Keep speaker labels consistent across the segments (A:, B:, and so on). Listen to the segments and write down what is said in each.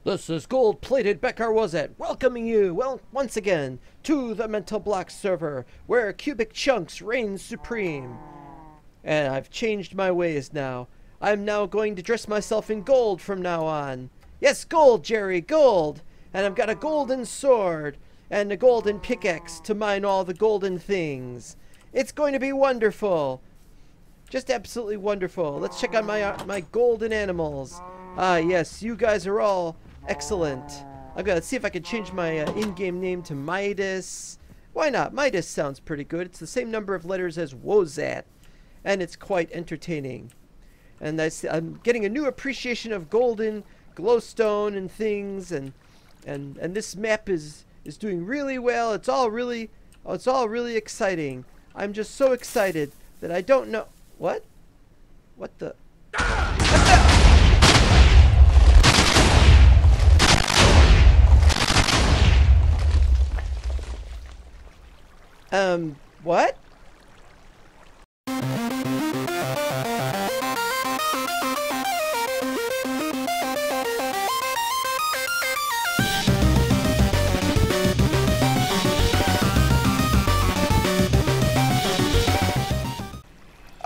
A: This is gold-plated Becker Wozet welcoming you, once again, to the Mental Block server, where cubic chunks reign supreme. And I've changed my ways now. I'm now going to dress myself in gold from now on. Yes, gold, Jerry, gold! And I've got a golden sword, and a golden pickaxe to mine all the golden things. It's going to be wonderful. Just absolutely wonderful. Let's check out my golden animals. Ah, yes, you guys are all excellent. Let's see if I can change my in-game name to Midas. Why not? Midas sounds pretty good. It's the same number of letters as Wozat, and it's quite entertaining. And I'm getting a new appreciation of golden glowstone and things, and this map is doing really well. It's all really exciting. I'm just so excited that I don't know what the. What?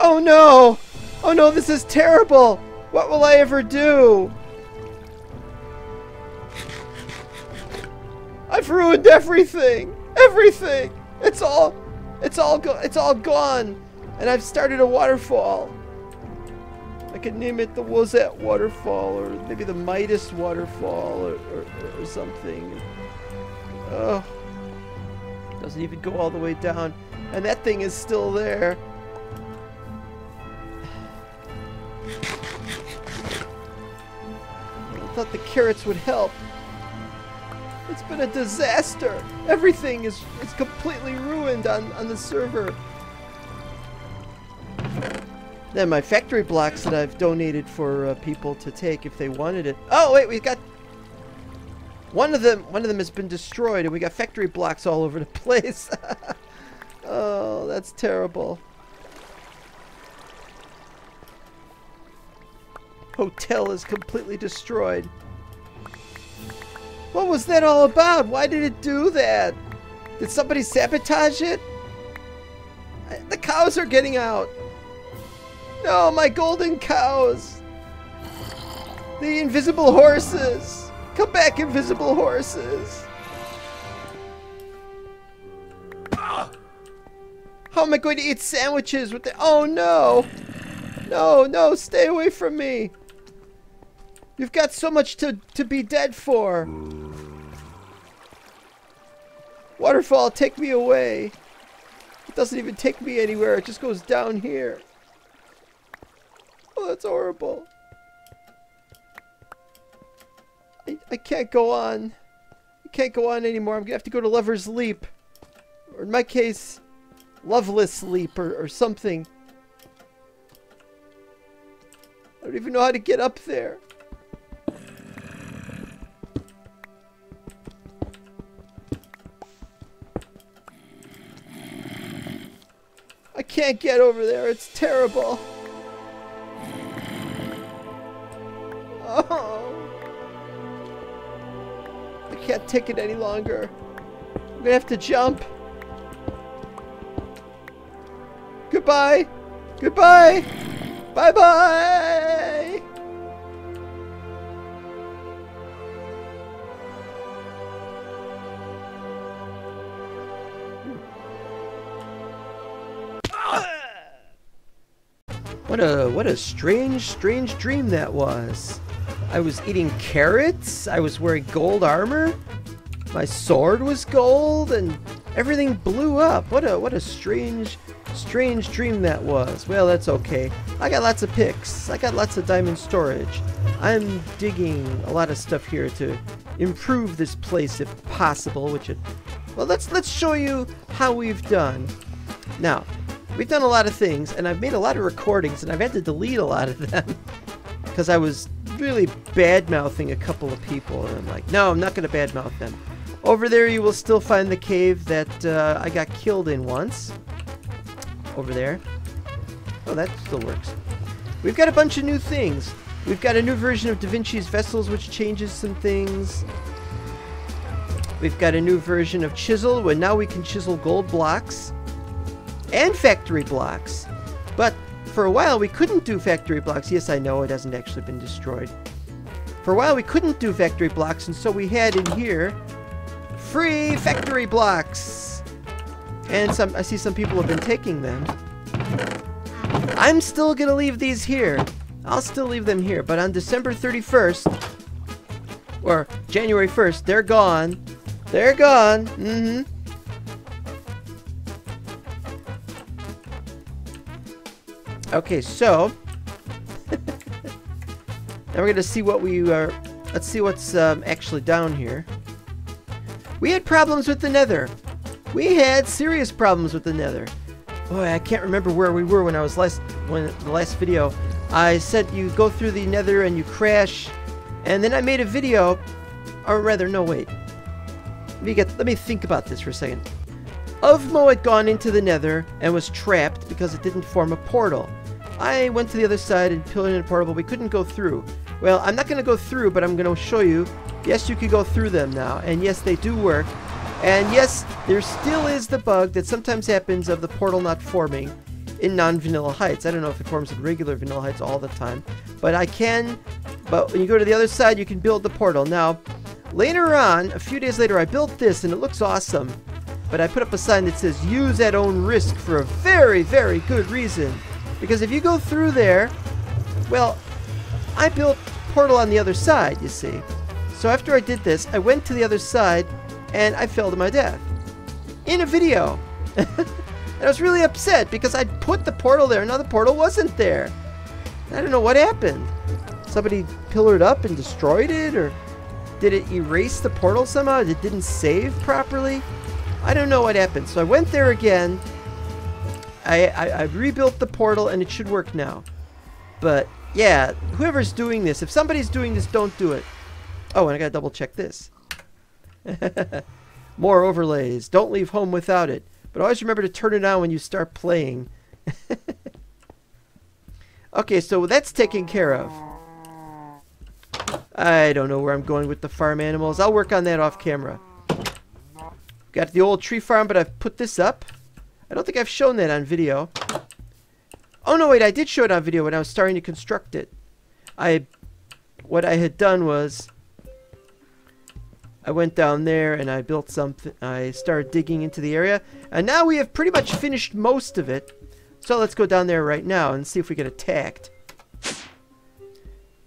A: Oh no! Oh no, this is terrible! What will I ever do? I've ruined everything! Everything! It's all gone! And I've started a waterfall. I could name it the Wozat Waterfall, or maybe the Midas Waterfall, or something. Oh. Doesn't even go all the way down. And that thing is still there. I thought the carrots would help. It's been a disaster. Everything is completely ruined on the server. Then my factory blocks that I've donated for people to take if they wanted it. Oh wait, we got one of them has been destroyed, and we got factory blocks all over the place. Oh, that's terrible. Hotel is completely destroyed. What was that all about? Why did it do that? Did somebody sabotage it? The cows are getting out. No, my golden cows. The invisible horses. Come back, invisible horses. How am I going to eat sandwiches with the... Oh no. No, no, stay away from me. You've got so much to be dead for. Waterfall, take me away. It doesn't even take me anywhere. It just goes down here. Oh, that's horrible. I can't go on. I can't go on anymore. I'm going to have to go to Lover's Leap. Or in my case, Loveless Leap or something. I don't even know how to get up there. I can't get over there. It's terrible. Oh. I can't take it any longer. I'm gonna have to jump. Goodbye. Goodbye. Bye-bye. What a strange dream that was. I was eating carrots, I was wearing gold armor, my sword was gold, and everything blew up. What a strange dream that was. Well, that's okay. I got lots of picks. I got lots of diamond storage. I'm digging a lot of stuff here to improve this place if possible, well, let's show you how we've done. Now, we've done a lot of things, and I've made a lot of recordings, and I've had to delete a lot of them because I was really bad-mouthing a couple of people, and I'm like, no, I'm not going to bad-mouth them. Over there, you will still find the cave that I got killed in once. Over there. Oh, that still works. We've got a bunch of new things. We've got a new version of DaVinci's vessels, which changes some things. We've got a new version of Chisel, where now we can chisel gold blocks and factory blocks. But for a while, we couldn't do factory blocks. Yes, I know it hasn't actually been destroyed. For a while, we couldn't do factory blocks, and so we had in here free factory blocks. And I see some people have been taking them. I'm still going to leave these here. I'll still leave them here. But on December 31st, or January 1st, they're gone. They're gone. Mm-hmm. Okay, so now we're going to see what we are. Let's see what's actually down here. We had problems with the nether. We had serious problems with the nether. Boy, I can't remember where we were when I was the last video. I said you go through the nether and you crash, and then I made a video, or rather, no, wait. Let me think about this for a second. Uvmo had gone into the nether and was trapped because it didn't form a portal. I went to the other side and put in a portal, but we couldn't go through. Well, I'm not going to go through, but I'm going to show you. Yes, you can go through them now, and yes, they do work. And yes, there still is the bug that sometimes happens of the portal not forming in non-vanilla heights. I don't know if it forms in regular vanilla heights all the time, but but when you go to the other side, you can build the portal. Now, later on, a few days later, I built this, and it looks awesome. But I put up a sign that says, use at own risk, for a very, very good reason. Because if you go through there, well, I built a portal on the other side, you see. So after I did this, I went to the other side, and I fell to my death. In a video. And I was really upset, because I'd put the portal there, and now the portal wasn't there. I don't know what happened. Somebody pillared up and destroyed it, or did it erase the portal somehow? It didn't save properly? I don't know what happened. So I went there again. I rebuilt the portal, and it should work now. But yeah, whoever's doing this, if somebody's doing this, don't do it. Oh, and I gotta double check this. More overlays. Don't leave home without it. But always remember to turn it on when you start playing. Okay, so that's taken care of. I don't know where I'm going with the farm animals. I'll work on that off camera. Got the old tree farm, but I've put this up. I don't think I've shown that on video. Oh, no, wait, I did show it on video when I was starting to construct it. What I had done was, I went down there and I built something. I started digging into the area. And now we have pretty much finished most of it. So let's go down there right now and see if we get attacked.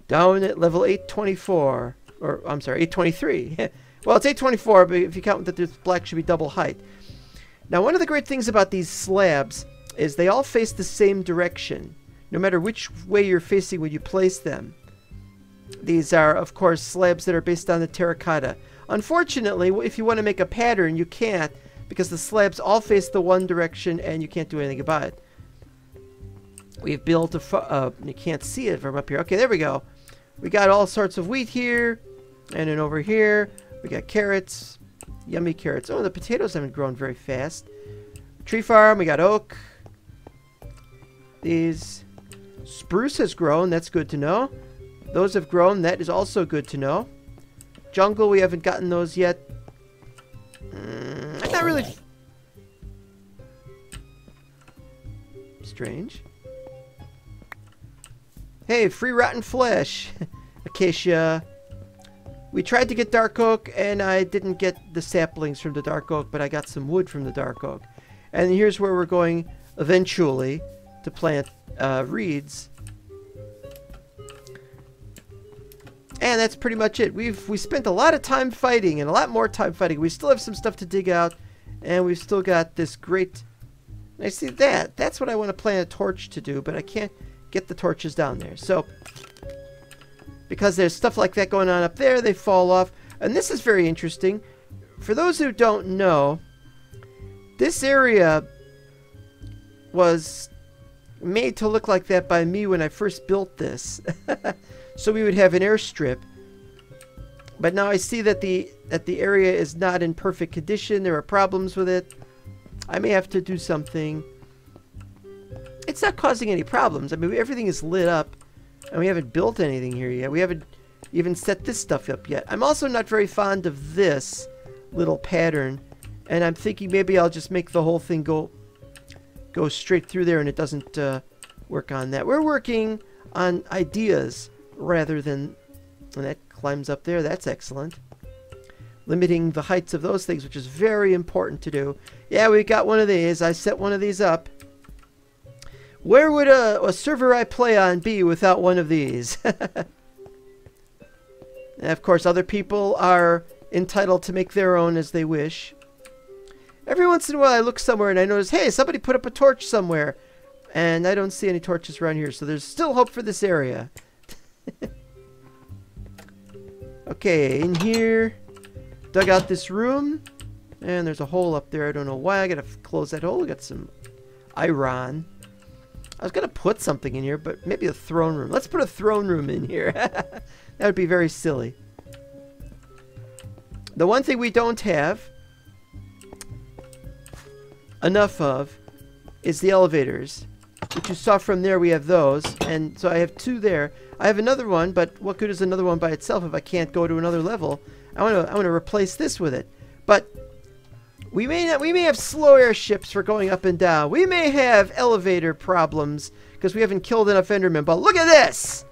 A: Down at level 824. Or, I'm sorry, 823. Well, it's 824, but if you count that this black should be double height. Now, one of the great things about these slabs is they all face the same direction, no matter which way you're facing when you place them. These are, of course, slabs that are based on the terracotta. Unfortunately, if you want to make a pattern, you can't, because the slabs all face the one direction and you can't do anything about it. We've built a... you can't see it from up here. Okay, there we go. We got all sorts of wheat here, and then over here, we got carrots. Yummy carrots. Oh, the potatoes haven't grown very fast. Tree farm, we got oak. These... spruce has grown, that's good to know. Those have grown, that is also good to know. Jungle, we haven't gotten those yet. I'm not really... Strange. Hey, free rotten flesh. Acacia. We tried to get dark oak, and I didn't get the saplings from the dark oak, but I got some wood from the dark oak. And here's where we're going eventually to plant reeds. And that's pretty much it. We spent a lot of time fighting, and a lot more time fighting. We still have some stuff to dig out, and we've still got this great... I see that. That's what I want to plant a torch to do, but I can't get the torches down there. So, because there's stuff like that going on up there, they fall off. And this is very interesting. For those who don't know, this area was made to look like that by me when I first built this. So we would have an airstrip. But now I see that the area is not in perfect condition. There are problems with it. I may have to do something. It's not causing any problems. I mean, everything is lit up. And we haven't built anything here yet. We haven't even set this stuff up yet. I'm also not very fond of this little pattern. And I'm thinking maybe I'll just make the whole thing go straight through there and it doesn't work on that. We're working on ideas rather than... And that climbs up there. That's excellent. Limiting the heights of those things, which is very important to do. Yeah, we got one of these. I set one of these up. Where would a server I play on be without one of these? And of course, other people are entitled to make their own as they wish. Every once in a while, I look somewhere and I notice, hey, somebody put up a torch somewhere. And I don't see any torches around here, so there's still hope for this area. Okay, in here... Dug out this room, and there's a hole up there. I don't know why. I gotta close that hole. We got some iron. I was gonna put something in here, but maybe a throne room. Let's put a throne room in here. That would be very silly. The one thing we don't have enough of is the elevators, which you saw from there. We have those, and so I have 2 there. I have another one, but what good is another one by itself if I can't go to another level? I want to replace this with it. But we may have slow airships for going up and down. We may have elevator problems because we haven't killed enough Endermen. But look at this!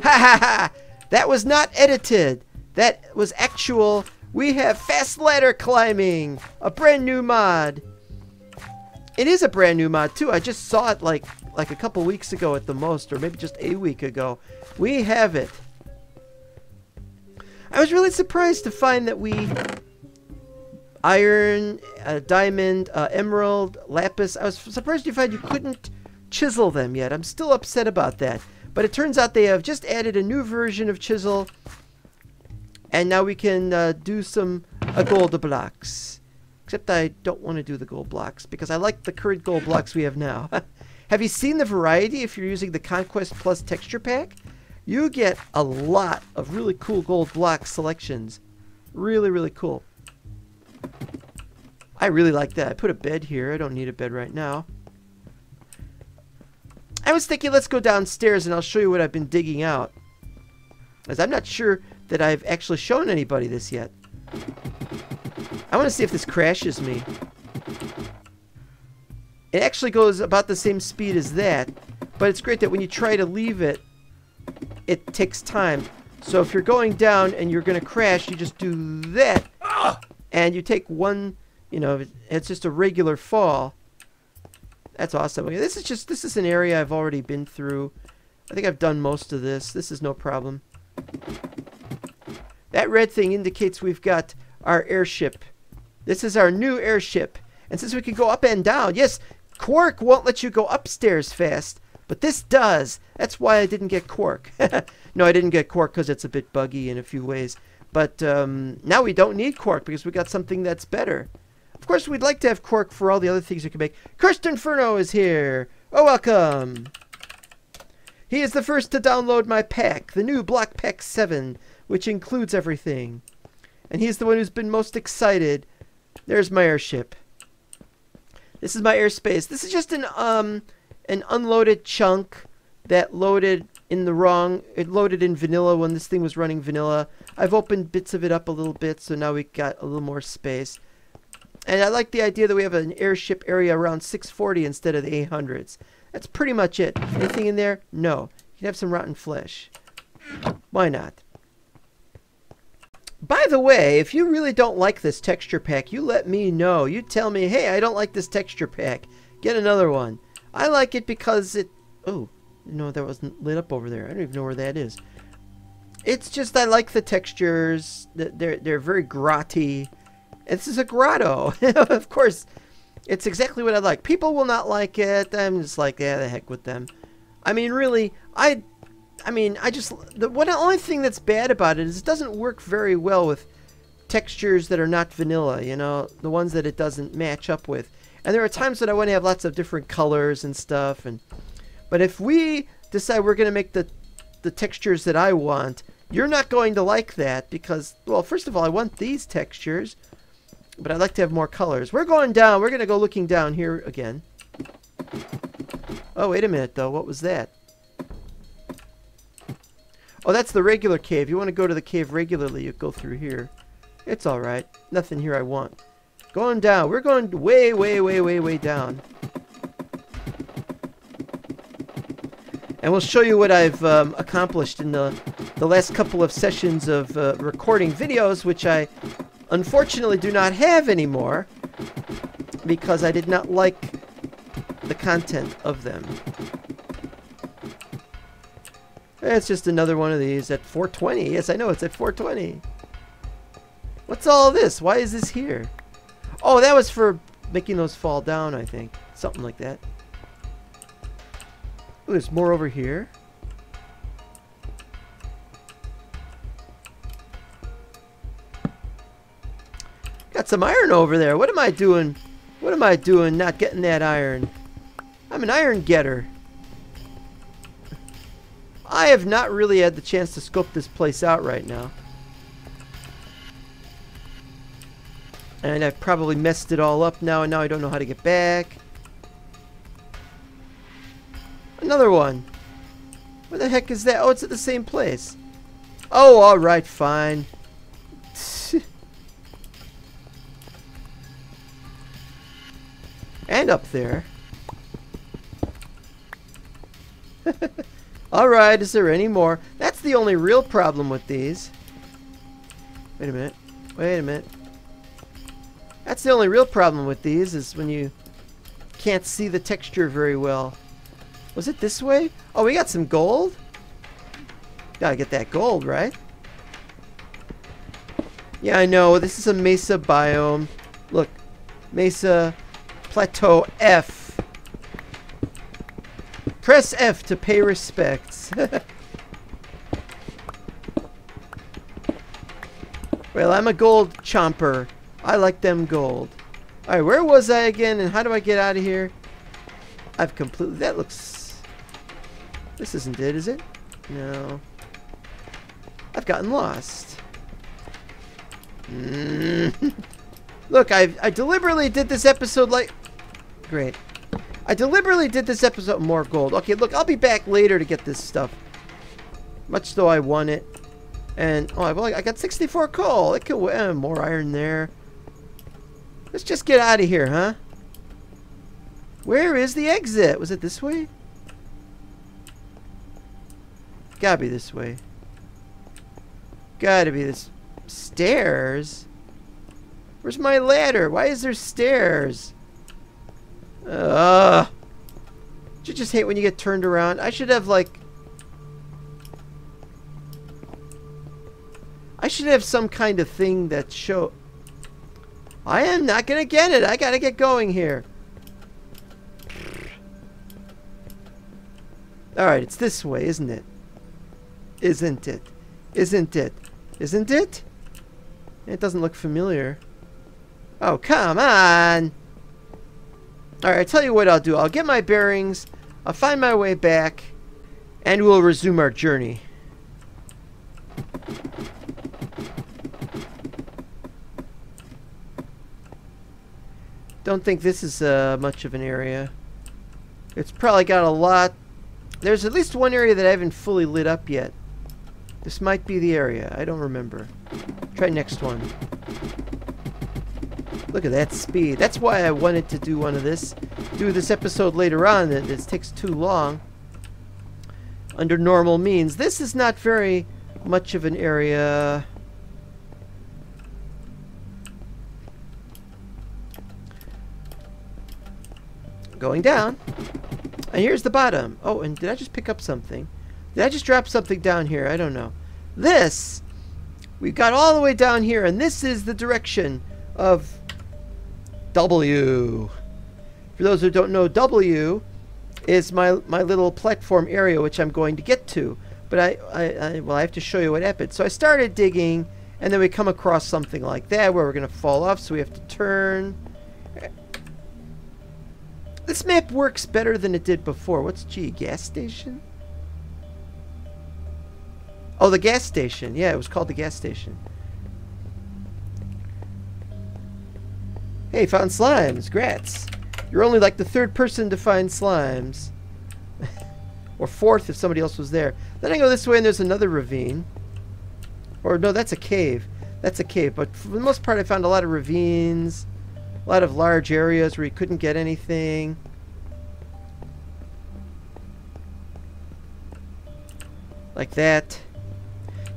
A: Ha ha ha! That was not edited. That was actual. We have fast ladder climbing, a brand new mod. It is a brand new mod too. I just saw it like a couple weeks ago at the most, or maybe just a week ago. We have it. I was really surprised to find that we... Iron, diamond, emerald, lapis. I was surprised to find you couldn't chisel them yet. I'm still upset about that. But it turns out they have just added a new version of chisel. And now we can do some gold blocks. Except I don't want to do the gold blocks because I like the current gold blocks we have now. Have you seen the variety if you're using the Conquest Plus texture pack? You get a lot of really cool gold block selections. Really, really cool. I really like that. I put a bed here. I don't need a bed right now. I was thinking let's go downstairs and I'll show you what I've been digging out. As I'm not sure that I've actually shown anybody this yet. I want to see if this crashes me. It actually goes about the same speed as that. But it's great that when you try to leave it, it takes time. So if you're going down and you're going to crash, you just do that. And you take one, you know, it's just a regular fall. That's awesome. Okay, this is an area I've already been through. I think I've done most of this. This is no problem. That red thing indicates we've got our airship. This is our new airship. And since we can go up and down, yes, Quark won't let you go upstairs fast. But this does. That's why I didn't get Quark. No, I didn't get Quark because it's a bit buggy in a few ways. But now we don't need Quark because we got something that's better. Of course, we'd like to have Quark for all the other things you can make. Cursed Inferno is here. Oh, welcome. He is the first to download my pack, the new Block Pack 7, which includes everything. And he's the one who's been most excited. There's my airship. This is my airspace. This is just an unloaded chunk that loaded in the wrong... It loaded in vanilla when this thing was running vanilla. I've opened bits of it up a little bit, so now we got a little more space. And I like the idea that we have an airship area around 640 instead of the 800s. That's pretty much it. Anything in there? No. You can have some rotten flesh. Why not? By the way, if you really don't like this texture pack, you let me know. You tell me, hey, I don't like this texture pack. Get another one. I like it because it... Oh, no, that wasn't lit up over there. I don't even know where that is. It's just I like the textures. They're very grotty. This is a grotto. Of course, it's exactly what I like. People will not like it. I'm just like, yeah, the heck with them. I mean, really, the only thing that's bad about it is it doesn't work very well with textures that are not vanilla, you know, the ones that it doesn't match up with. And there are times that I want to have lots of different colors and stuff. But if we decide we're going to make the textures that I want, you're not going to like that because, well, first of all, I want these textures. But I'd like to have more colors. We're going down. We're going to go looking down here again. Oh, wait a minute, though. What was that? Oh, that's the regular cave. You want to go to the cave regularly, you go through here. It's alright. Nothing here I want. Going down. We're going way, way, way, way, way down. And we'll show you what I've accomplished in the last couple of sessions of recording videos, which I unfortunately do not have anymore because I did not like the content of them. It's just another one of these at 420. Yes, I know it's at 420. What's all this? Why is this here? Oh, that was for making those fall down, I think. Something like that. Oh, there's more over here. Got some iron over there. What am I doing? What am I doing not getting that iron? I'm an iron getter. I have not really had the chance to scope this place out right now. And I've probably messed it all up now, and now I don't know how to get back. Another one. Where the heck is that? Oh, it's at the same place. Oh, alright, fine. And up there. Alright, is there any more? That's the only real problem with these. Wait a minute. Wait a minute. That's the only real problem with these, is when you can't see the texture very well. Was it this way? Oh, we got some gold? Gotta get that gold, right? Yeah, I know. This is a mesa biome. Look. Mesa Plateau F. Press F to pay respects. Well, I'm a gold chomper. I like them gold. Alright, where was I again, and how do I get out of here? I've completely... That looks... This isn't it, is it? No. I've gotten lost. Look, I deliberately did this episode like... Great. I deliberately did this episode... More gold. Okay, look, I'll be back later to get this stuff. Much though I want it. And... Oh, I got 64 coal. It could... more iron there. Let's just get out of here, huh? Where is the exit? Was it this way? Gotta be this way. Gotta be this... Stairs? Where's my ladder? Why is there stairs? Don't you just hate when you get turned around? I should have, like... I should have some kind of thing that show... I am not gonna get it. I gotta get going here. Alright, it's this way, isn't it? Isn't it? Isn't it? Isn't it? It doesn't look familiar. Oh, come on! Alright, I'll tell you what I'll do. I'll get my bearings, I'll find my way back, and we'll resume our journey. Don't think this is much of an area. It's probably got a lot. There's at least one area that I haven't fully lit up yet. This might be the area. I don't remember. Try next one. Look at that speed. That's why I wanted to do this episode later on. That this takes too long. Under normal means. This is not very much of an area. Going down. And here's the bottom. Oh, and did I just pick up something? Did I just drop something down here? I don't know. This, we got all the way down here, and this is the direction of W. For those who don't know, W is my little platform area, which I'm going to get to. But I have to show you what happened. So I started digging, and then we come across something like that where we're going to fall off, so we have to turn. This map works better than it did before. What's G? Gas station? Oh, the gas station. Yeah, it was called the gas station. Hey, found slimes. Grats. You're only like the third person to find slimes. Or fourth if somebody else was there. Then I go this way and there's another ravine. Or no, that's a cave. That's a cave. But for the most part I found a lot of ravines. A lot of large areas where you couldn't get anything. Like that.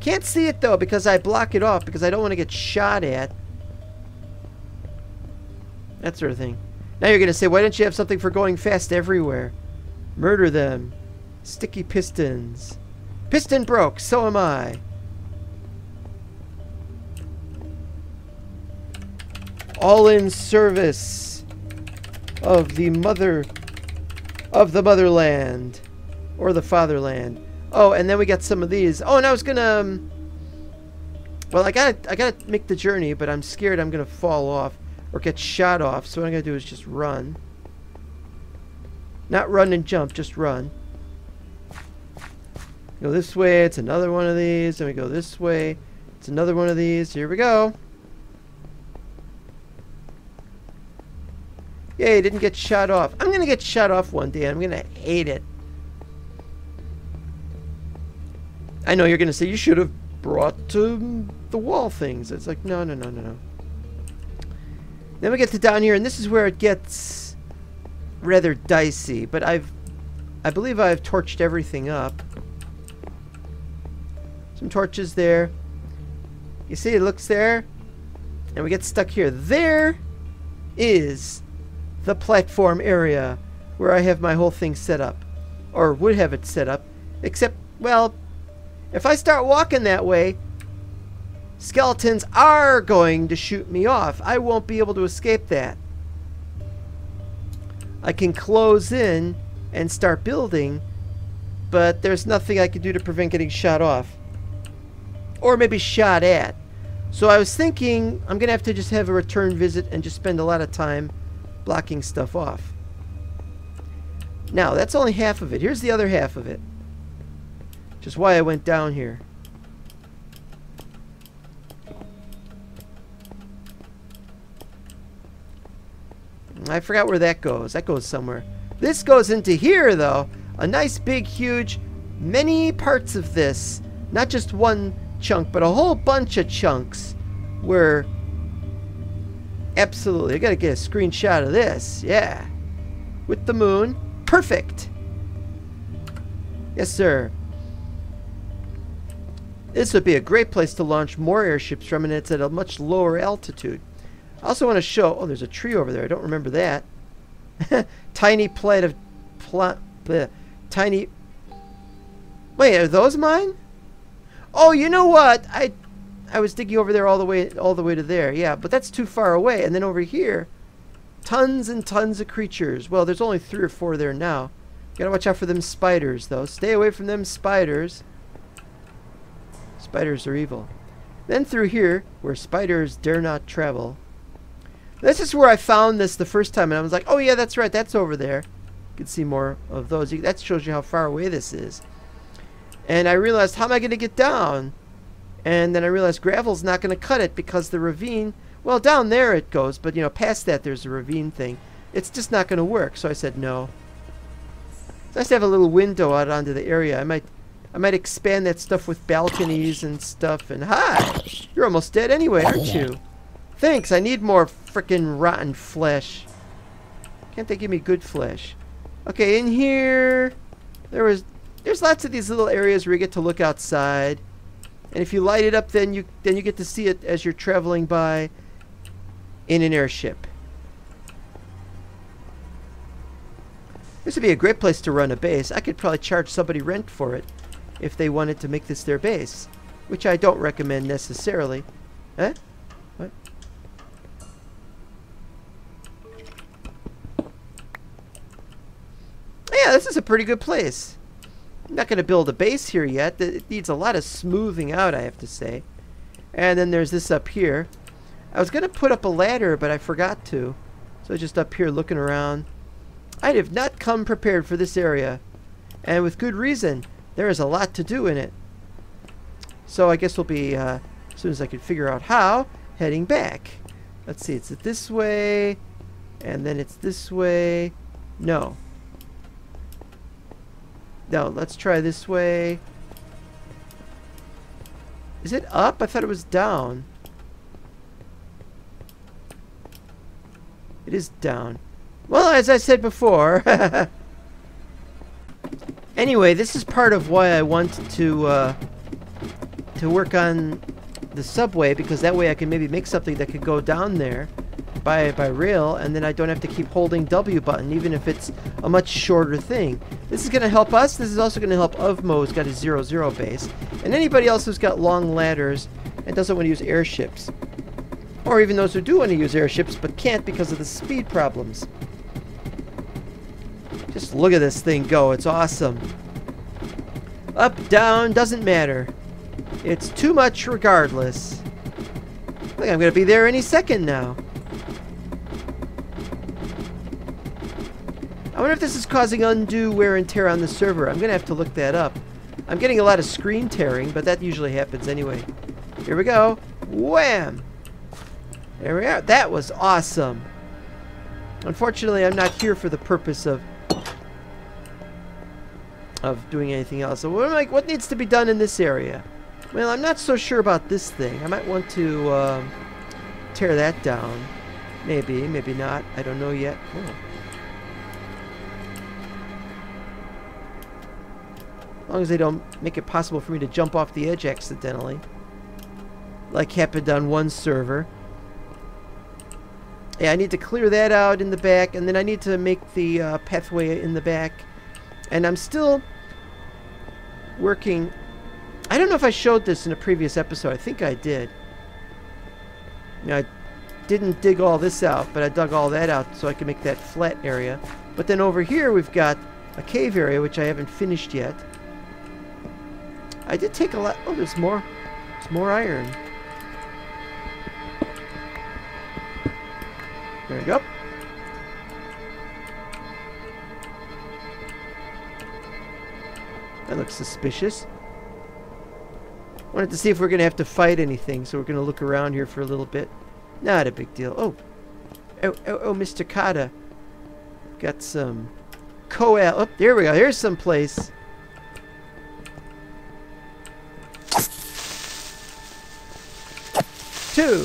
A: Can't see it though because I block it off because I don't want to get shot at. That sort of thing. Now you're going to say, why don't you have something for going fast everywhere? Murder them. Sticky pistons. Piston broke, so am I. All in service of the motherland. Or the fatherland. Oh, and then we got some of these. Oh, and I was gonna well, I gotta make the journey, but I'm scared I'm gonna fall off or get shot off, so what I'm gonna do is just run. Not run and jump, just run. Go this way, it's another one of these. Then we go this way, it's another one of these. Here we go. Yay, didn't get shot off. I'm gonna get shot off one day, and I'm gonna hate it. I know you're gonna say you should have brought the wall things. It's like, no. Then we get to down here, and this is where it gets rather dicey. But I believe I've torched everything up. Some torches there. You see, it looks there, and we get stuck here. There is the platform area where I have my whole thing set up, or would have it set up. Except, well, if I start walking that way, skeletons are going to shoot me off. I won't be able to escape that. I can close in and start building, but there's nothing I can do to prevent getting shot off. Or maybe shot at. So I was thinking I'm going to have to just have a return visit and just spend a lot of time blocking stuff off. Now, that's only half of it. Here's the other half of it. Which is why I went down here. I forgot where that goes. That goes somewhere. This goes into here, though. A nice, big, huge, many parts of this. Not just one chunk, but a whole bunch of chunks. Where... Absolutely. I gotta get a screenshot of this. Yeah. With the moon. Perfect. Yes, sir. This would be a great place to launch more airships from, and it's at a much lower altitude. I also want to show... Oh, there's a tree over there. I don't remember that. Tiny plate of... Tiny... Wait, are those mine? Oh, you know what? I was digging over there all the way to there. Yeah, but that's too far away. And then over here, tons and tons of creatures. Well, there's only 3 or 4 there now. Gotta watch out for them spiders, though. Stay away from them spiders. Spiders are evil. Then through here, where spiders dare not travel. This is where I found this the first time, and I was like, oh yeah, that's right, that's over there. You can see more of those. That shows you how far away this is. And I realized, how am I going to get down? And then I realized gravel's not going to cut it because the ravine, well, down there it goes, but, you know, past that there's a ravine thing. It's just not going to work, so I said no. It's nice to have a little window out onto the area. I might expand that stuff with balconies and stuff. And hi! You're almost dead anyway, aren't you? Thanks, I need more frickin' rotten flesh. Can't they give me good flesh? Okay, in here, there's lots of these little areas where you get to look outside. And if you light it up, then you get to see it as you're traveling by in an airship. This would be a great place to run a base. I could probably charge somebody rent for it if they wanted to make this their base, which I don't recommend necessarily. Huh? What? Yeah, this is a pretty good place. I'm not going to build a base here yet. It needs a lot of smoothing out, I have to say. And then there's this up here. I was going to put up a ladder, but I forgot to. So just up here looking around. I have not come prepared for this area. And with good reason. There is a lot to do in it. So I guess we'll be, as soon as I can figure out how, heading back. Let's see, it's this way. And then it's this way. No. No, let's try this way. Is it up? I thought it was down. It is down. Well, as I said before. Anyway, this is part of why I want to work on the subway, because that way I can maybe make something that could go down there by rail, and then I don't have to keep holding W button, even if it's a much shorter thing. This is going to help us. This is also going to help Ovmo, who's got a 0-0 base, and anybody else who's got long ladders and doesn't want to use airships. Or even those who do want to use airships but can't because of the speed problems. Just look at this thing go. It's awesome. Up, down, doesn't matter. It's too much regardless. I think I'm going to be there any second now. I wonder if this is causing undue wear and tear on the server. I'm going to have to look that up. I'm getting a lot of screen tearing, but that usually happens anyway. Here we go. Wham! There we are. That was awesome. Unfortunately, I'm not here for the purpose of doing anything else. So what needs to be done in this area? Well, I'm not so sure about this thing. I might want to tear that down. Maybe, maybe not. I don't know yet. Oh. As long as they don't make it possible for me to jump off the edge accidentally. Like happened on one server. Yeah, I need to clear that out in the back, and then I need to make the pathway in the back. And I'm still working. I don't know if I showed this in a previous episode. I think I did. I didn't dig all this out, but I dug all that out so I can make that flat area. But then over here we've got a cave area, which I haven't finished yet. I did take a lot. Oh, there's more. There's more iron. There we go. That looks suspicious. Wanted to see if we're going to have to fight anything, so we're going to look around here for a little bit. Not a big deal. Oh, Mr. Kata. Got some coal. Oh, there we go. Here's some place. Two.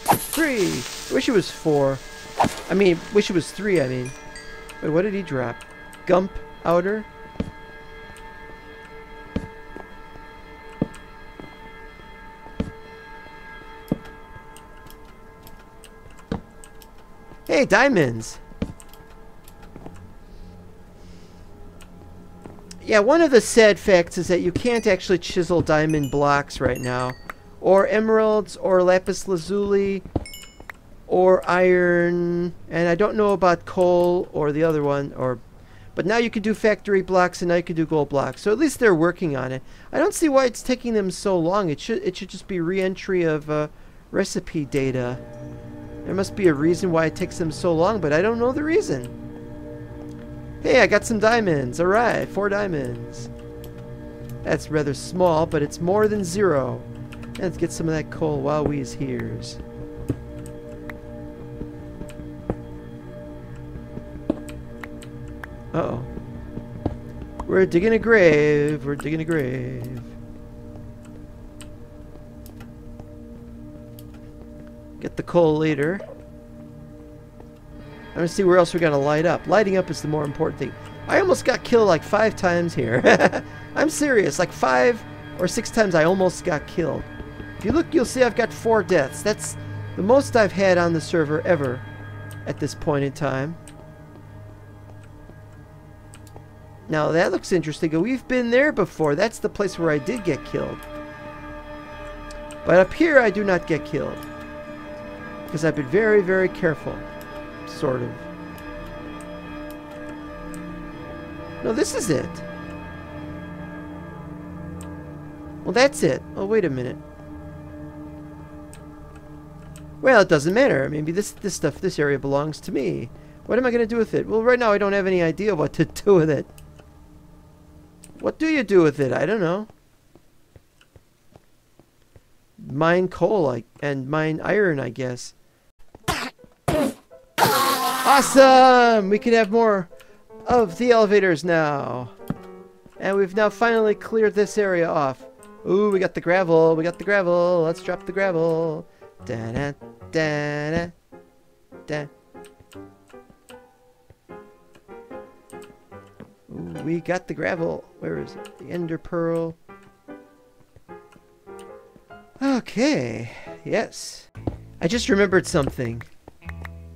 A: Three. I wish it was 4. I mean, wish it was 3, I mean. Wait, what did he drop? Gump outer? Hey, diamonds! Yeah, one of the sad facts is that you can't actually chisel diamond blocks right now. Or emeralds, or lapis lazuli, or iron, and I don't know about coal or the other one, but now you can do factory blocks and now you can do gold blocks. So at least they're working on it. I don't see why it's taking them so long. It should just be re-entry of recipe data. There must be a reason why it takes them so long, but I don't know the reason. Hey, I got some diamonds. Alright, 4 diamonds. That's rather small, but it's more than 0. Let's get some of that coal while we's here's. Uh-oh. We're digging a grave. We're digging a grave. Get the coal later. I'm gonna see where else we're gonna light up. Lighting up is the more important thing. I almost got killed like 5 times here. I'm serious. Like 5 or 6 times I almost got killed. If you look, you'll see I've got 4 deaths. That's the most I've had on the server ever at this point in time. Now that looks interesting. We've been there before. That's the place where I did get killed. But up here I do not get killed. Because I've been very, very careful. Sort of. No, this is it. Well, that's it. Oh, wait a minute. Well, it doesn't matter. Maybe this area belongs to me. What am I going to do with it? Well, right now I don't have any idea what to do with it. What do you do with it? I don't know. Mine coal and mine iron, I guess. Awesome! We can have more of the elevators now. And we've now finally cleared this area off. Ooh, we got the gravel. We got the gravel. Let's drop the gravel. Da-da, da-da, da. Ooh, we got the gravel. Where is it? The ender pearl. Okay. Yes. I just remembered something.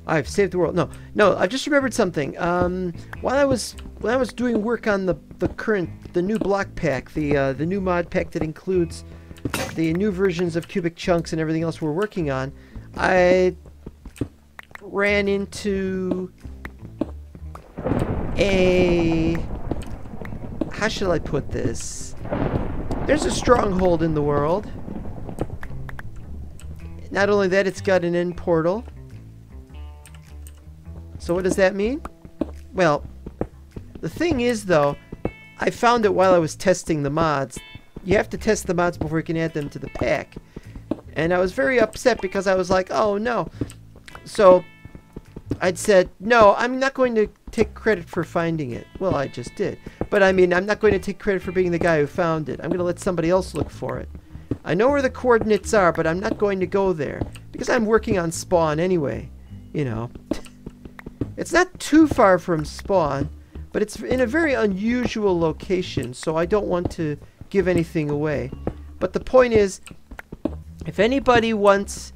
A: I've saved the world. No, I just remembered something. When I was doing work on the new block pack, the new mod pack that includes the new versions of cubic chunks and everything else we're working on, I ran into how shall I put this? There's a stronghold in the world. Not only that, it's got an end portal. So what does that mean? Well, the thing is, though, I found it while I was testing the mods. You have to test the mods before you can add them to the pack. And I was very upset because I was like, oh no. So I'd said, no, I'm not going to take credit for finding it. Well, I just did. But I mean, I'm not going to take credit for being the guy who found it. I'm going to let somebody else look for it. I know where the coordinates are, but I'm not going to go there. Because I'm working on spawn anyway. You know. It's not too far from spawn, but it's in a very unusual location, so I don't want to give anything away. But the point is, if anybody wants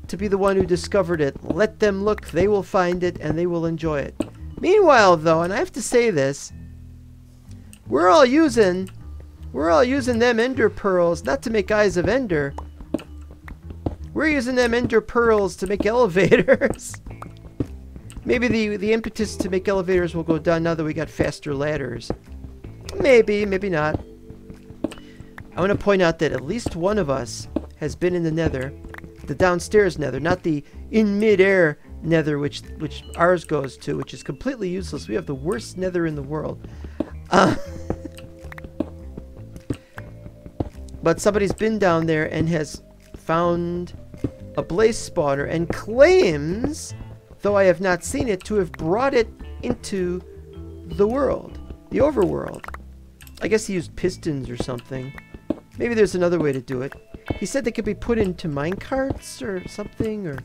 A: to be the one who discovered it, let them look. They will find it, and they will enjoy it. Meanwhile, though, and I have to say this, we're all using them ender pearls, not to make eyes of ender. We're using them ender pearls to make elevators. Maybe the impetus to make elevators will go down now that we got faster ladders. Maybe, maybe not. I want to point out that at least one of us has been in the nether. The downstairs nether, not the in mid-air nether, which ours goes to, which is completely useless. We have the worst nether in the world. But somebody's been down there and has found a blaze spawner and claims, though I have not seen it, to have brought it into the world, the overworld. I guess he used pistons or something. Maybe there's another way to do it. He said they could be put into minecarts or something, or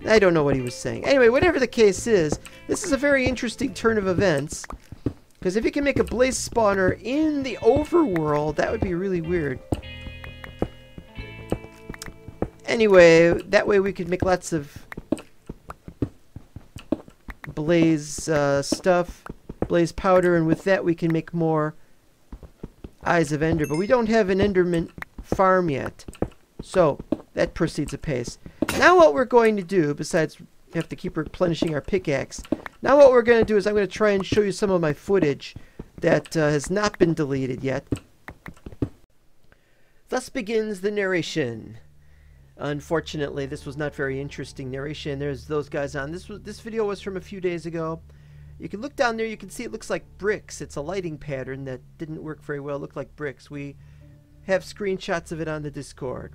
A: I don't know what he was saying. Anyway, whatever the case is, this is a very interesting turn of events. Because if you can make a blaze spawner in the overworld, that would be really weird. Anyway, that way we could make lots of blaze stuff, blaze powder, and with that we can make more Eyes of Ender. But we don't have an Enderman farm yet, so that proceeds apace. Now what we're going to do, besides we have to keep replenishing our pickaxe, now what we're going to do is I'm going to try and show you some of my footage that has not been deleted yet. Thus begins the narration. Unfortunately, this was not very interesting narration. There's those guys on. This video was from a few days ago. You can look down there. You can see it looks like bricks. It's a lighting pattern that didn't work very well. It looked like bricks. We have screenshots of it on the Discord.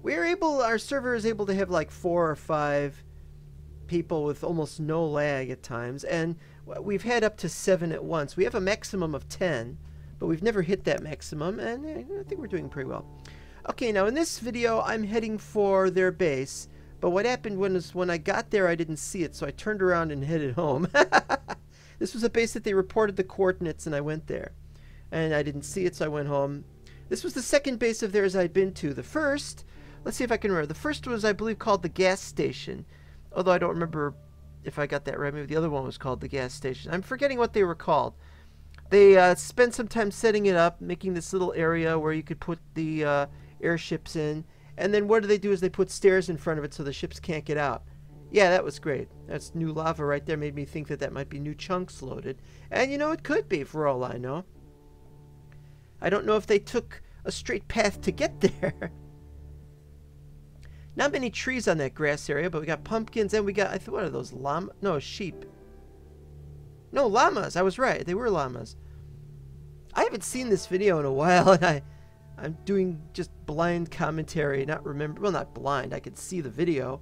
A: Our server is able to have like 4 or 5 people with almost no lag at times, and we've had up to 7 at once. We have a maximum of 10, but we've never hit that maximum, and I think we're doing pretty well. Okay, now in this video, I'm heading for their base, but what happened when I got there, I didn't see it, so I turned around and headed home. This was a base that they reported the coordinates, and I went there. And I didn't see it, so I went home. This was the second base of theirs I'd been to. The first, let's see if I can remember. The first was, I believe, called the gas station, although I don't remember if I got that right. Maybe the other one was called the gas station. I'm forgetting what they were called. They spent some time setting it up, making this little area where you could put the airships in, and then what do? Is they put stairs in front of it so the ships can't get out. Yeah, that was great. That's new lava right there. Made me think that that might be new chunks loaded, and you know, it could be for all I know. I don't know if they took a straight path to get there. Not many trees on that grass area, but we got pumpkins, and we got, I thought, what are those, llama? No, sheep. No, llamas. I was right. They were llamas. I haven't seen this video in a while, and I'm doing just blind commentary, not blind. I could see the video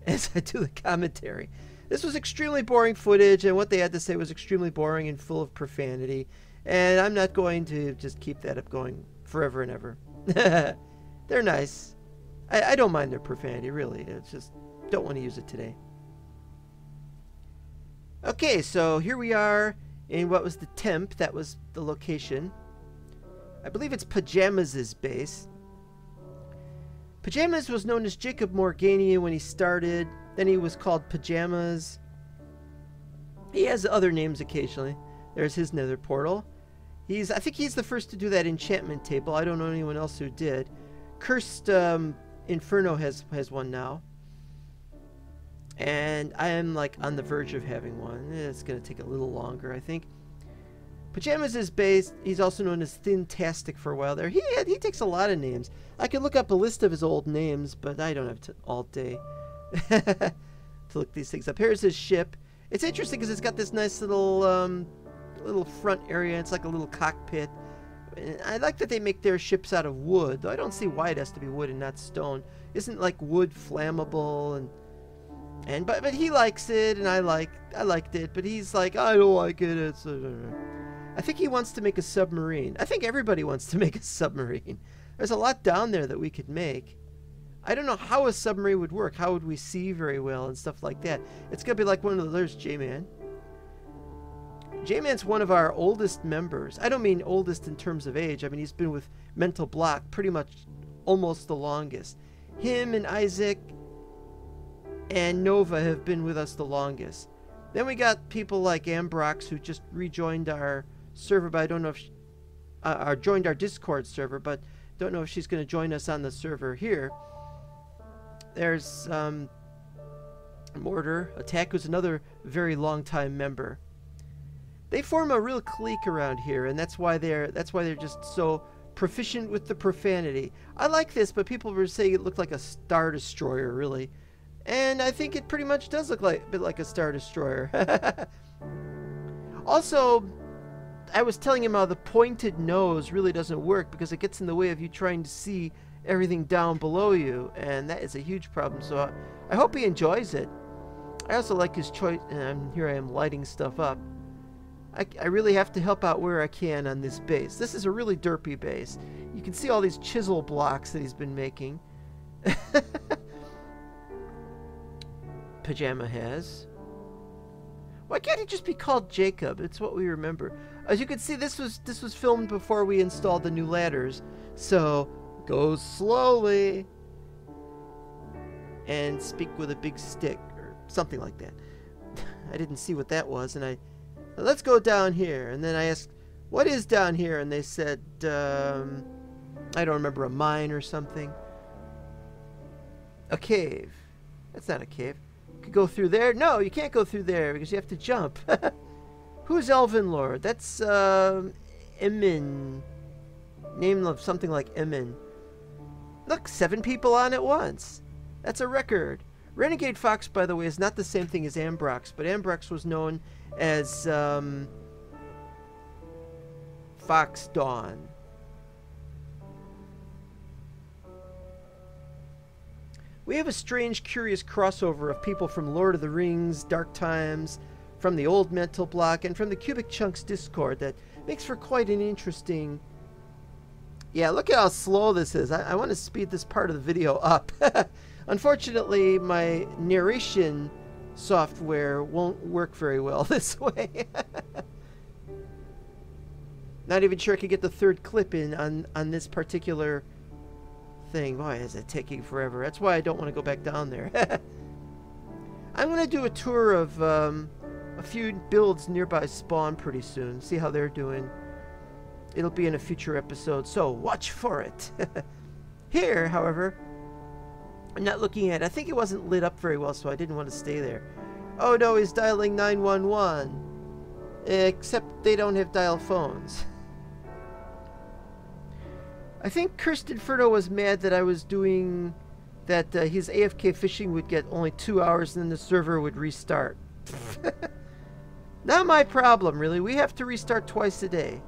A: as I do the commentary. This was extremely boring footage, and what they had to say was extremely boring and full of profanity. And I'm not going to just keep that up going forever and ever. They're nice. I don't mind their profanity, really. It's just don't want to use it today. Okay, so here we are in what was the temp. That was the location. I believe it's Pajamas' base. Pajamas was known as Jacob Morgania when he started. Then he was called Pajamas. He has other names occasionally. There's his nether portal. I think he's the first to do that enchantment table. I don't know anyone else who did. Cursed Inferno has one now. And I am like on the verge of having one. It's going to take a little longer, I think. Pajamas is based. He's also known as Thintastic for a while there. He takes a lot of names. I could look up a list of his old names, but I don't have all day to look these things up. Here's his ship. It's interesting because it's got this nice little front area. It's like a little cockpit. I like that they make their ships out of wood, though I don't see why it has to be wood and not stone. Isn't like wood flammable but he likes it, and I liked it, but he's like, I don't like it. I think he wants to make a submarine. I think everybody wants to make a submarine. There's a lot down there that we could make. I don't know how a submarine would work. How would we see very well and stuff like that? It's gonna be like one of the. There's J-Man. J-Man's one of our oldest members. I don't mean oldest in terms of age. I mean he's been with Mental Block pretty much almost the longest. Him and Isaac and Nova have been with us the longest. Then we got people like Ambrox who just rejoined our server, but I don't know if joined our Discord server, but don't know if she's going to join us on the server here. There's MortarAttack, who's another very long time member. They form a real clique around here, and that's why they're just so proficient with the profanity. I like this, but people were saying it looked like a Star Destroyer, really. And I think it pretty much does look like a bit like a Star Destroyer. Also, I was telling him how the pointed nose really doesn't work because it gets in the way of you trying to see everything down below you, and that is a huge problem. So I hope he enjoys it. I also like his choice, and here I am lighting stuff up. I really have to help out where I can on this base. This is a really derpy base. You can see all these chisel blocks that he's been making. Pajama has. Why can't he just be called Jacob? It's what we remember. As you can see, this was filmed before we installed the new ladders, so go slowly and speak with a big stick or something like that. I didn't see what that was, and let's go down here. And then I asked, what is down here? And they said, I don't remember, a mine or something. A cave. That's not a cave. Could go through there. No, you can't go through there because you have to jump. Who's Elven Lord? That's Emin. Name of something like Emin. Look, 7 people on at once. That's a record. Renegade Fox, by the way, is not the same thing as Ambrox, but Ambrox was known as Fox Dawn. We have a strange, curious crossover of people from Lord of the Rings, Dark Times, from the old Mental Block, and from the Cubic Chunks Discord that makes for quite an interesting... Yeah, look at how slow this is. I want to speed this part of the video up. Unfortunately, my narration software won't work very well this way. Not even sure I could get the 3rd clip in on this particular thing. Why is it taking forever? That's why I don't want to go back down there. I'm going to do a tour of a few builds nearby spawn pretty soon. See how they're doing. It'll be in a future episode, so watch for it. Here, however, I'm not looking at it. I think it wasn't lit up very well, so I didn't want to stay there. Oh no, he's dialing 911. Except they don't have dial phones. I think Cursed Inferno was mad that I was doing that. His AFK fishing would get only 2 hours and then the server would restart. Not my problem, really. We have to restart twice a day.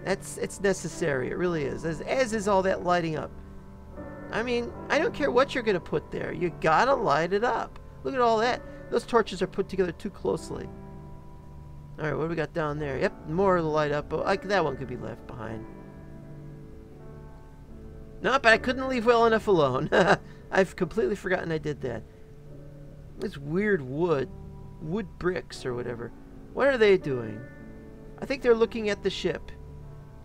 A: It's necessary. It really is. As is all that lighting up. I mean, I don't care what you're going to put there. You gotta light it up. Look at all that. Those torches are put together too closely. Alright, what do we got down there? Yep, more light up. Oh, that one could be left behind. No, but I couldn't leave well enough alone. I've completely forgotten I did that. This weird wood bricks or whatever. What are they doing? I think they're looking at the ship.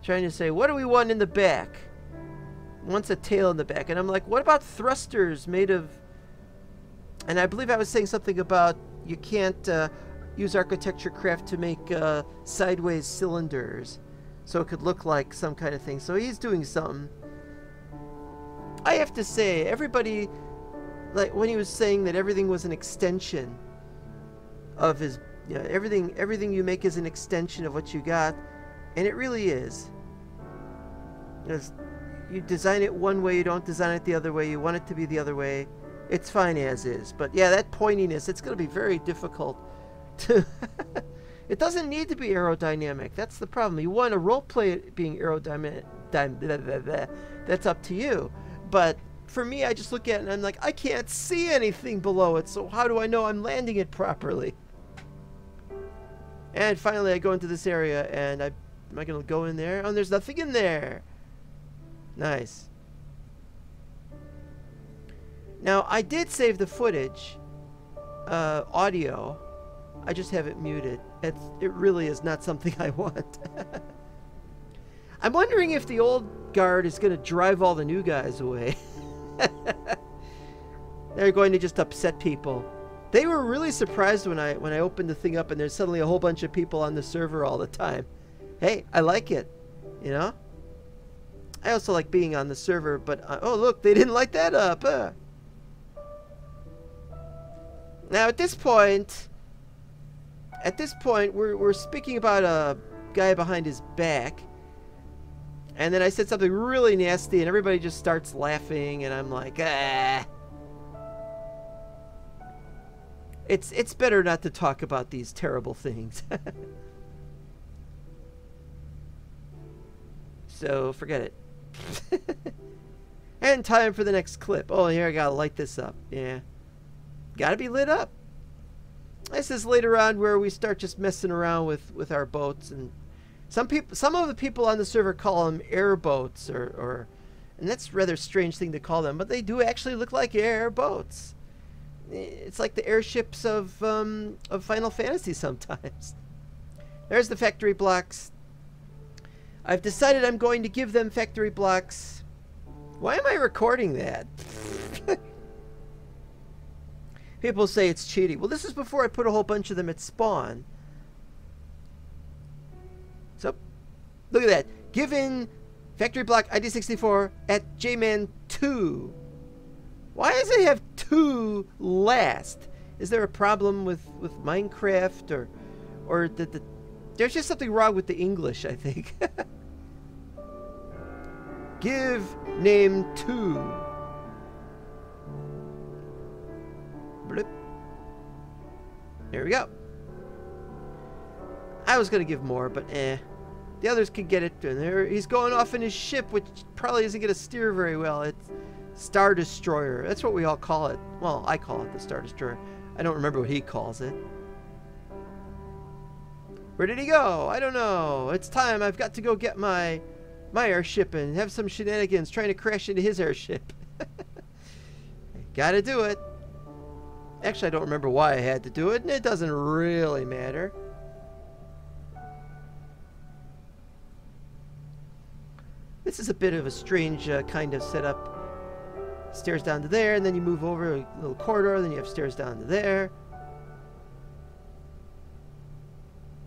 A: Trying to say, what do we want in the back? Wants a tail in the back. And I'm like, what about thrusters made of... And I believe I was saying something about you can't use ArchitectureCraft to make sideways cylinders. So it could look like some kind of thing. So he's doing something. I have to say, everybody... Like when he was saying that everything was an extension of his, you know, everything you make is an extension of what you got, and it really is. You design it one way, you don't design it the other way. You want it to be the other way. It's fine as is, but yeah, that pointiness, it's going to be very difficult to. It doesn't need to be aerodynamic. That's the problem. You want to role play it being aerodynamic. That's up to you, but. For me, I just look at it and I'm like, I can't see anything below it, so how do I know I'm landing it properly? And finally, I go into this area, and am I going to go in there? Oh, there's nothing in there. Nice. Now, I did save the footage, audio. I just have it muted. It really is not something I want. I'm wondering if the old guard is going to drive all the new guys away. They're going to just upset people. They were really surprised when I opened the thing up and there's suddenly a whole bunch of people on the server all the time. Hey, I like it, you know? I also like being on the server, but oh look, they didn't light that up. Now at this point we're speaking about a guy behind his back. And then I said something really nasty, and everybody just starts laughing, and I'm like, ah. It's better not to talk about these terrible things. So, forget it. And time for the next clip. Oh, here I gotta light this up. Yeah. Gotta be lit up. This is later on where we start just messing around with our boats, and some of the people on the server call them airboats, and that's a rather strange thing to call them, but they do actually look like airboats. It's like the airships of Final Fantasy sometimes. There's the factory blocks. I've decided I'm going to give them factory blocks. Why am I recording that? People say it's cheating. Well, this is before I put a whole bunch of them at spawn. So, look at that. Given factory block ID64 at JMan2. Why does it have 2 last? Is there a problem with Minecraft or there's just something wrong with the English, I think. Give name 2. Blip. There we go. I was gonna give more, but the others can get it. And there, he's going off in his ship, which probably isn't gonna steer very well. It's Star Destroyer. That's what we all call it. Well, I call it the Star Destroyer. I don't remember what he calls it. Where did he go? I don't know. It's time. I've got to go get my airship and have some shenanigans trying to crash into his airship. Gotta do it. Actually, I don't remember why I had to do it, and it doesn't really matter. This is a bit of a strange kind of setup. Stairs down to there, and then you move over a little corridor, then you have stairs down to there.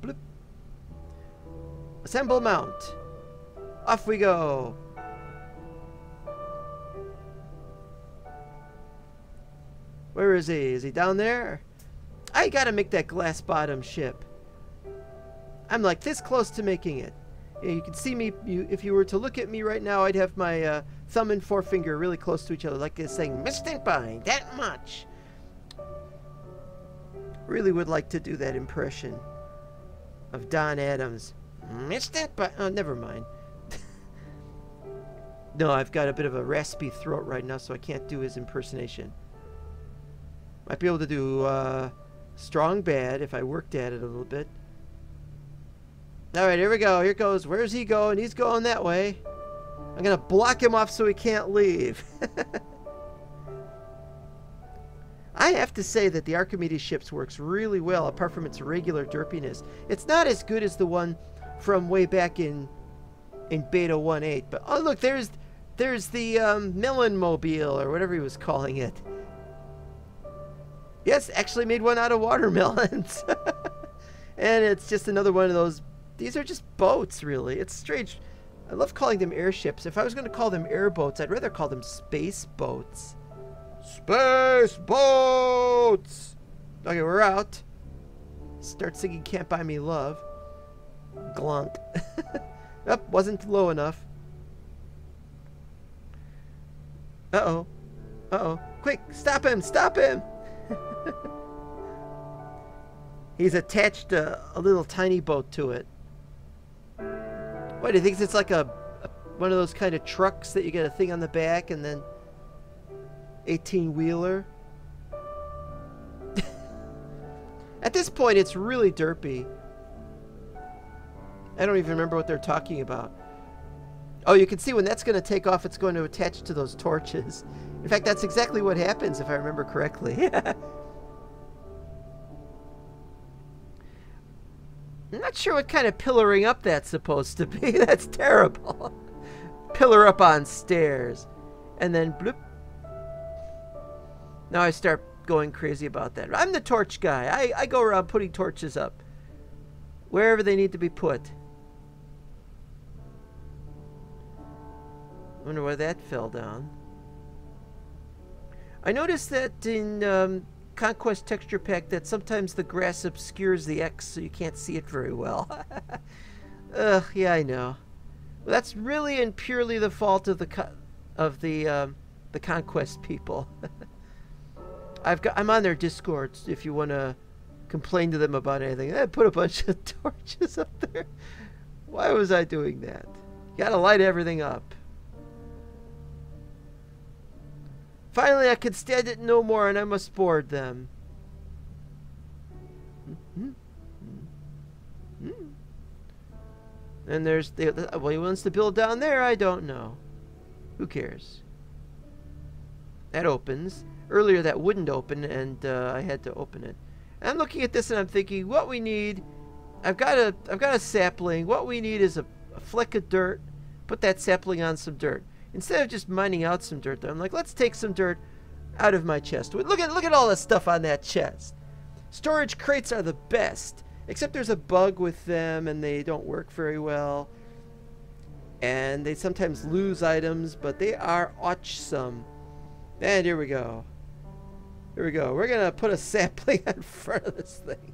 A: Bloop. Assemble mount. Off we go. Where is he? Is he down there? I gotta make that glass bottom ship. I'm like this close to making it. You can see me, if you were to look at me right now, I'd have my thumb and forefinger really close to each other, like it's saying, missed it by that much. Really would like to do that impression of Don Adams. Missed it by, oh, never mind. No, I've got a bit of a raspy throat right now, so I can't do his impersonation. Might be able to do strong bad if I worked at it a little bit. Alright, here we go. Here goes. Where's he going? He's going that way. I'm going to block him off so he can't leave. I have to say that the Archimedes ships works really well, apart from its regular derpiness. It's not as good as the one from way back in Beta 1.8. But, oh, look, there's the Melon Mobile, or whatever he was calling it. Yes, actually made one out of watermelons. And it's just another one of those. These are just boats, really. It's strange. I love calling them airships. If I was going to call them airboats, I'd rather call them space boats. Space boats! Okay, we're out. Start singing Can't Buy Me Love. Glunk. Oh, wasn't low enough. Uh-oh. Uh-oh. Quick, stop him! Stop him! He's attached a little tiny boat to it. What, do you think it's like one of those kind of trucks that you get a thing on the back and then 18-wheeler? At this point, it's really derpy. I don't even remember what they're talking about. Oh, you can see when that's going to take off, it's going to attach to those torches. In fact, that's exactly what happens, if I remember correctly. I'm not sure what kind of pillaring up that's supposed to be. That's terrible. Pillar up on stairs. And then bloop. Now I start going crazy about that. I'm the torch guy. I go around putting torches up. Wherever they need to be put. Wonder why that fell down. I noticed that in Conquest Texture Pack that sometimes the grass obscures the X so you can't see it very well. Yeah, I know. Well, that's really and purely the fault of the Conquest people. I'm on their Discords if you want to complain to them about anything. I put a bunch of torches up there. Why was I doing that? You gotta light everything up. Finally, I could stand it no more, and I must board them. And there's well, he wants to build down there. I don't know. Who cares? That opens. Earlier, that wouldn't open, and I had to open it. And I'm looking at this, and I'm thinking, what we need. I've got a sapling. What we need is a fleck of dirt. Put that sapling on some dirt. Instead of just mining out some dirt, I'm like, let's take some dirt out of my chest. Look at all the stuff on that chest. Storage crates are the best, except there's a bug with them and they don't work very well. And they sometimes lose items, but they are awesome. And here we go. Here we go. We're gonna put a sapling in front of this thing.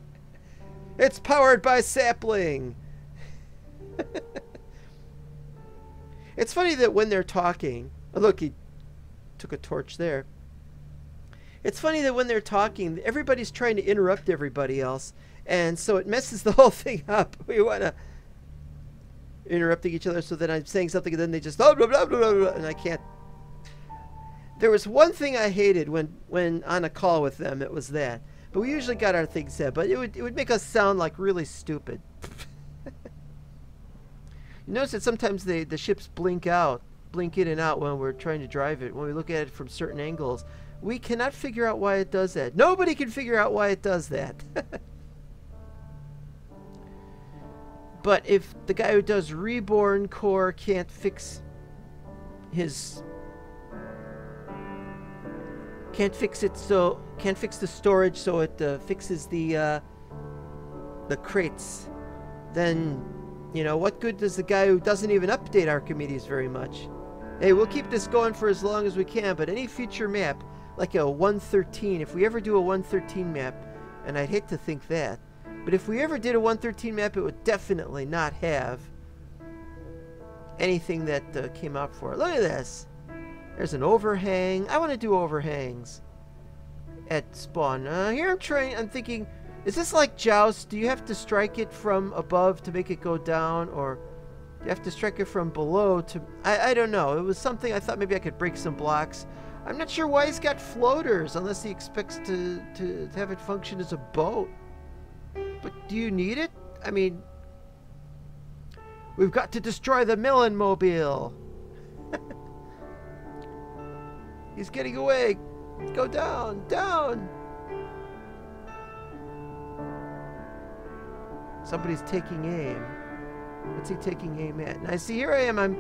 A: It's powered by sapling. It's funny that when they're talking, oh, look, he took a torch there. It's funny that when they're talking, everybody's trying to interrupt everybody else, and so it messes the whole thing up. We want to interrupting each other so that I'm saying something and then they just blah, blah, blah, blah, blah, and I can't. There was one thing I hated when on a call with them. It was that. But we usually got our things said, but it would make us sound like really stupid. You notice that sometimes the ships blink in and out when we're trying to drive it. When we look at it from certain angles, we cannot figure out why it does that. Nobody can figure out why it does that. But if the guy who does Reborn Core can't fix the storage so it fixes the crates, then you know, what good does the guy who doesn't even update Archimedes very much? Hey, we'll keep this going for as long as we can, but any future map, like a 1.13, if we ever do a 1.13 map, and I'd hate to think that, but if we ever did a 1.13 map, it would definitely not have anything that came out for it. Look at this. There's an overhang. I want to do overhangs at spawn. Here I'm thinking, is this like Joust? Do you have to strike it from above to make it go down, or do you have to strike it from below to... I don't know. It was something I thought maybe I could break some blocks. I'm not sure why he's got floaters, unless he expects to have it function as a boat. But do you need it? I mean, We've got to destroy the Millen Mobile. He's getting away. Go down, down. Somebody's taking aim. What's he taking aim at? Now, see, here I am. I'm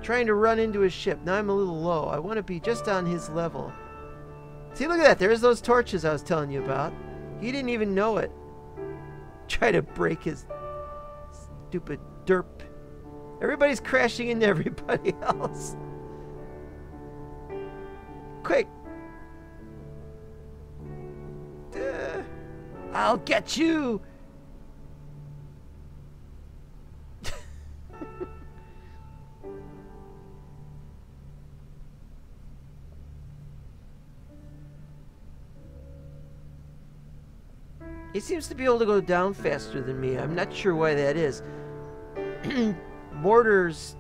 A: trying to run into his ship. Now I'm a little low. I want to be just on his level. See, look at that. There's those torches I was telling you about. He didn't even know it. Try to break his stupid derp. Everybody's crashing into everybody else. Quick. I'll get you. He seems to be able to go down faster than me. I'm not sure why that is. Mortar's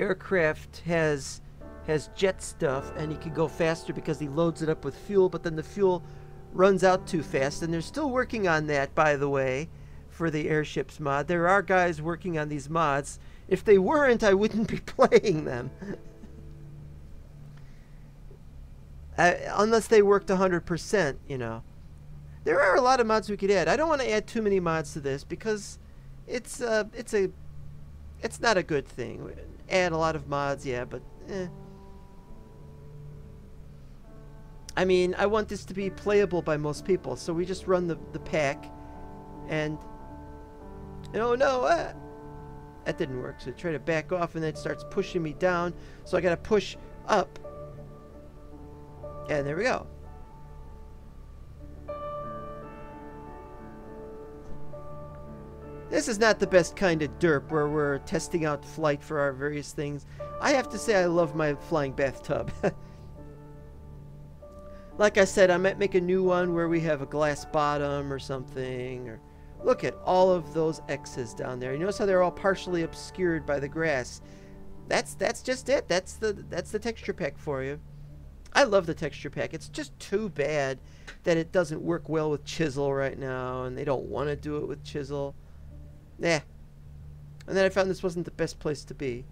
A: aircraft has jet stuff, and he can go faster because he loads it up with fuel, but then the fuel runs out too fast, and they're still working on that, by the way, for the airships mod. There are guys working on these mods. If they weren't, I wouldn't be playing them. Unless they worked 100%, you know. There are a lot of mods we could add. I don't want to add too many mods to this because it's not a good thing. Add a lot of mods, yeah, but I mean, I want this to be playable by most people, so we just run the pack, and oh no, that didn't work. So I try to back off, and then it starts pushing me down. So I got to push up. And there we go. This is not the best kind of derp where we're testing out flight for our various things. I have to say I love my flying bathtub. Like I said, I might make a new one where we have a glass bottom or something. Or look at all of those X's down there. You notice how they're all partially obscured by the grass. That's just it. That's the texture pack for you. I love the texture pack. It's just too bad that it doesn't work well with Chisel right now, and they don't want to do it with Chisel. Nah. And then I found this wasn't the best place to be.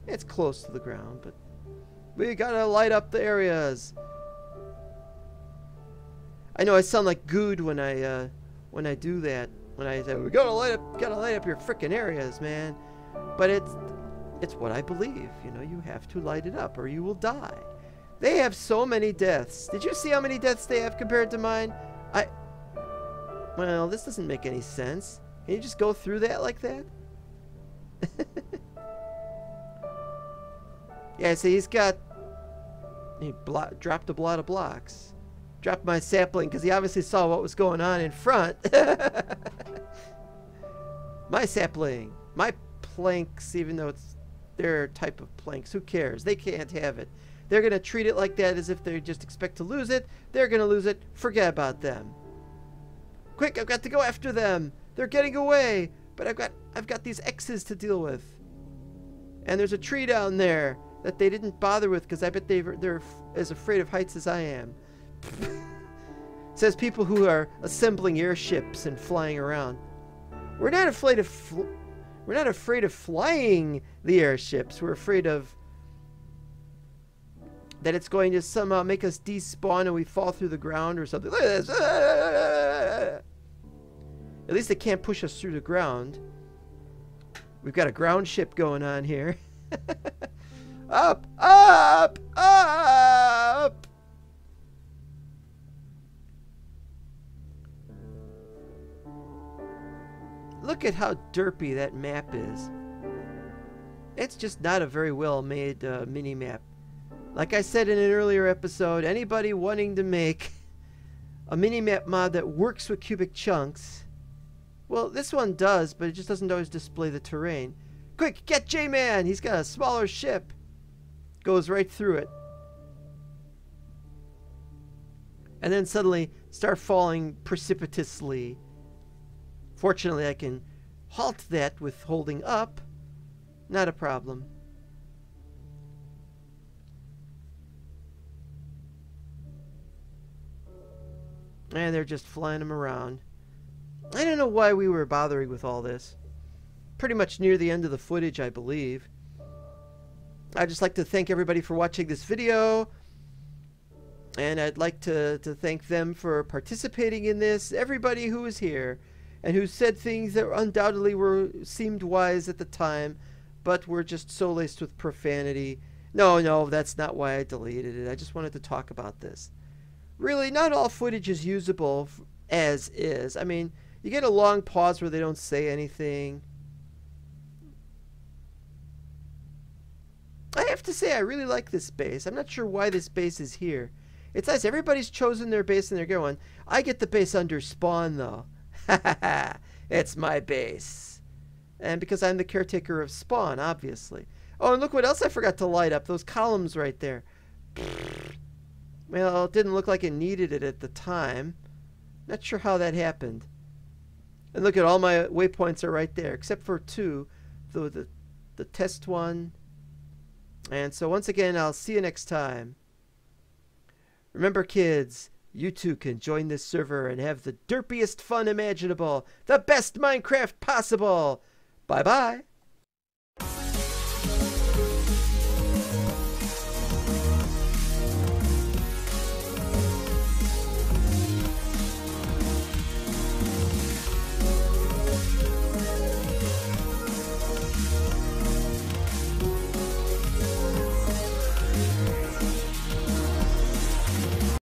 A: It's close to the ground, but we gotta light up the areas. I know I sound like Good when I do that. When I say we gotta light up your frickin' areas, man. But it's what I believe. You know, you have to light it up or you will die. They have so many deaths. Did you see how many deaths they have compared to mine? Well, this doesn't make any sense. Can you just go through that like that? Yeah, see, he dropped a lot of blocks. Dropped my sapling because he obviously saw what was going on in front. My sapling. My planks, even though it's their type of planks. Who cares? They can't have it. They're going to treat it like that as if they just expect to lose it. They're going to lose it. Forget about them. Quick, I've got to go after them. They're getting away. But I've got these X's to deal with. And there's a tree down there that they didn't bother with because I bet they're as afraid of heights as I am. Says people who are assembling airships and flying around. We're not afraid of flying the airships. We're afraid of that it's going to somehow make us despawn and we fall through the ground or something. Look at this. At least they can't push us through the ground. We've got a ground ship going on here. Up, up, up. Look at how derpy that map is. It's just not a very well made mini-map. Like I said in an earlier episode, anybody wanting to make a mini-map mod that works with cubic chunks, well, this one does, but it just doesn't always display the terrain. Quick, get J-Man! He's got a smaller ship. Goes right through it. And then suddenly start falling precipitously. Fortunately, I can halt that with holding up. Not a problem. And they're just flying them around. I don't know why we were bothering with all this. Pretty much near the end of the footage, I believe. I'd just like to thank everybody for watching this video. And I'd like to thank them for participating in this. Everybody who was here and who said things that undoubtedly seemed wise at the time, but were just so laced with profanity. No, that's not why I deleted it. I just wanted to talk about this. Really, not all footage is usable as is. I mean, you get a long pause where they don't say anything. I have to say, I really like this base. I'm not sure why this base is here. It's nice. Everybody's chosen their base and they're going. I get the base under spawn, though. Ha ha ha. It's my base. And because I'm the caretaker of spawn, obviously. Oh, and look what else I forgot to light up. Those columns right there. Well, it didn't look like it needed it at the time. Not sure how that happened. And look at all my waypoints are right there, except for two. The test one. And so once again, I'll see you next time. Remember, kids, you too can join this server and have the derpiest fun imaginable. The best Minecraft possible. Bye-bye.